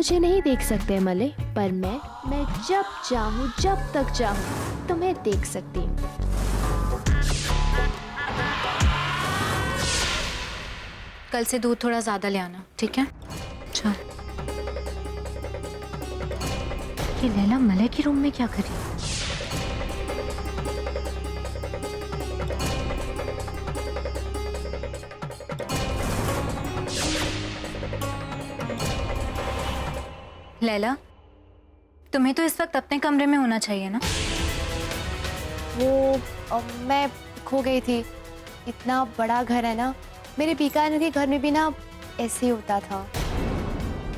मुझे नहीं देख सकते मले, पर मैं जब चाहूँ, जब तक चाहूँ तुम्हें देख सकती हूँ। कल से दूध थोड़ा ज्यादा ले आना, ठीक है? चल। ये लैला मलय के रूम में क्या करी? लैला, तुम्हें तो इस वक्त अपने कमरे में होना चाहिए ना? वो मैं खो गई थी। इतना बड़ा घर है ना, मेरे बीकानेर के घर में भी ना ऐसे ही होता था।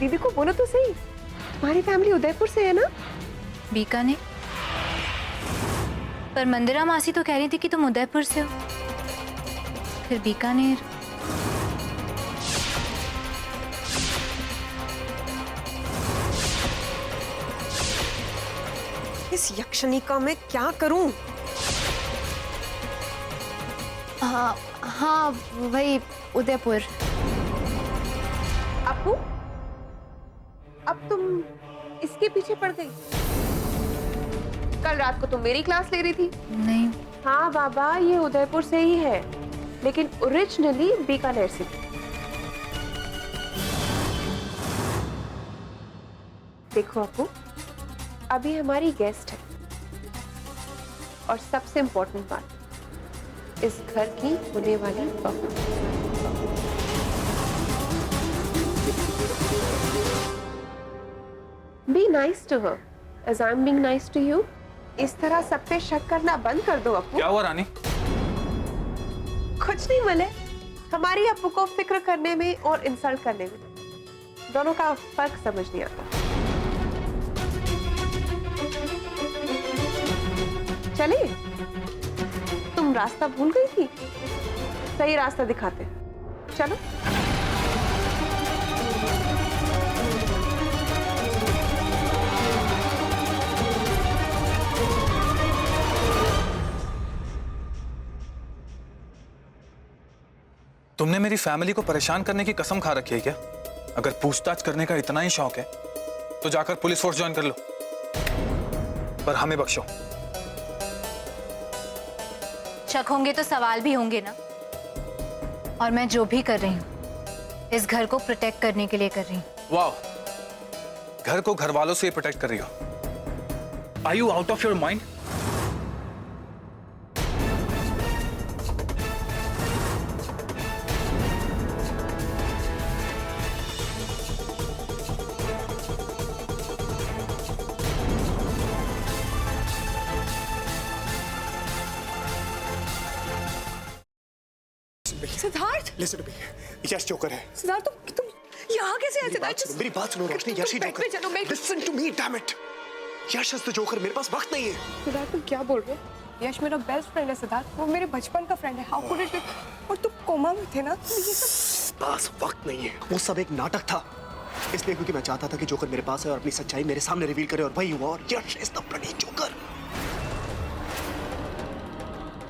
दीदी को बोलो तो सही, हमारी फैमिली उदयपुर से है ना। बीकानेर? पर मंदिरा मासी तो कह रही थी कि तुम उदयपुर से हो, फिर बीकानेर। इस यक्षिणी का मैं क्या करूं? हाँ हाँ, वही उदयपुर। अपू, अब तुम इसके पीछे पड़ गई। कल रात को तुम मेरी क्लास ले रही थी। नहीं। हाँ बाबा, ये उदयपुर से ही है, लेकिन ओरिजिनली बीकानेर से। देखो अपू, अभी हमारी गेस्ट है, और सबसे इम्पोर्टेंट बात, इस घर की होने वाली बहू। Be nice to her, as I'm being nice to you. इस तरह सब पे शक करना बंद कर दो अपू। क्या हुआ रानी? कुछ नहीं मले, हमारी अपू को फिक्र करने में और इंसल्ट करने में दोनों का फर्क समझ नहीं आता। चले, तुम रास्ता भूल गई थी, सही रास्ता दिखाते। चलो। तुमने मेरी फैमिली को परेशान करने की कसम खा रखी है क्या? अगर पूछताछ करने का इतना ही शौक है तो जाकर पुलिस फोर्स ज्वाइन कर लो, पर हमें बख्शो। शक होंगे तो सवाल भी होंगे ना, और मैं जो भी कर रही हूँ इस घर को प्रोटेक्ट करने के लिए कर रही हूँ। वाह, घर को घर वालों से प्रोटेक्ट कर रही हो। Are you out of your mind? Siddharth, Listen to me. Yash joker है। सिद्धार्थ, तुम यहाँ कैसे आए? सिद्धार्थ, मेरी बात सुनो रोशनी, यश ही जोकर। चलो, Listen to me, damn it. Yash is the joker, मेरे पास वक्त नहीं है। सिद्धार्थ, तुम क्या बोल रहे हो? यश मेरा बेस्ट फ्रेंड है सिद्धार्थ, वो मेरे बचपन का फ्रेंड है। How could it be? और तुम कोमा में थे ना, तो ये सब पास वक्त नहीं है, वो सब एक नाटक था। इसलिए क्योंकि मैं चाहता था कि जोकर मेरे पास है और अपनी सच्चाई मेरे सामने रिवील करे, और वही हुआ। और यश इज द ब्लडी जोकर।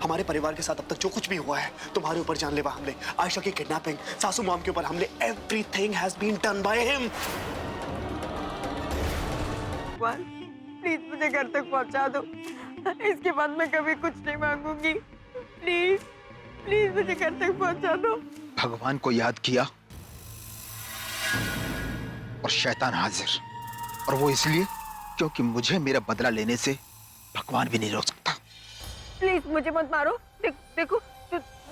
हमारे परिवार के साथ अब तक जो कुछ भी हुआ है, तुम्हारे ऊपर जानलेवा हमले, आयशा की किडनैपिंग, सासू मॉम के ऊपर हमले, everything has been done by him. Please मुझे घर तक पहुंचा दो, इसके बाद मैं कभी कुछ नहीं मांगूंगी। प्लीज प्लीज मुझे घर तक पहुंचा दो। भगवान को याद किया और शैतान हाजिर, और वो इसलिए क्योंकि मुझे मेरा बदला लेने से भगवान भी नहीं रोक सकता। प्लीज मुझे मत मारो। देखो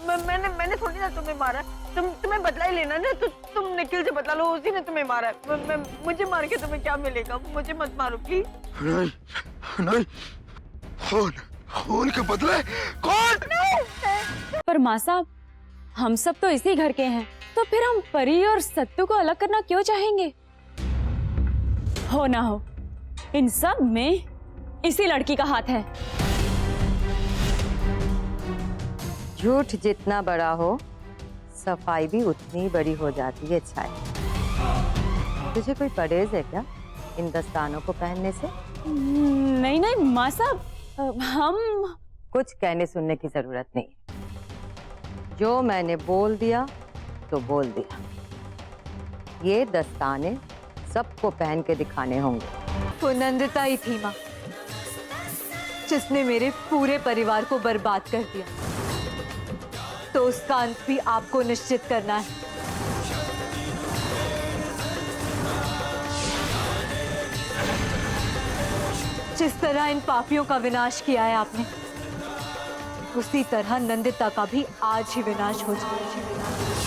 मैंने थोड़ी ना तुम्हें मारा, तुम्हें बदला ही लेना ना, तो तुम निखिल से बदला लो, उसी ने तुम्हें मारा। मुझे मार के तुम्हें क्या मिलेगा? मुझे मत मारो प्लीज। नहीं नहीं, खून के बदले कौन? पर माँ साहब, हम सब तो इसी घर के हैं, तो फिर हम परी और सत्तू को अलग करना क्यों चाहेंगे? हो ना हो, इन सब में इसी लड़की का हाथ है। झूठ जितना बड़ा हो, सफाई भी उतनी बड़ी हो जाती है। छाया, तुझे कोई परहेज है क्या इन दस्तानों को पहनने से? नहीं नहीं माँ साहब, हम कुछ कहने सुनने की जरूरत नहीं, जो मैंने बोल दिया तो बोल दिया। ये दस्ताने सबको पहन के दिखाने होंगे। वो नंदिता ही थी माँ, जिसने मेरे पूरे परिवार को बर्बाद कर दिया। तो उसका अंत भी आपको निश्चित करना है। जिस तरह इन पापियों का विनाश किया है आपने, उसी तरह नंदिता का भी आज ही विनाश हो जाए।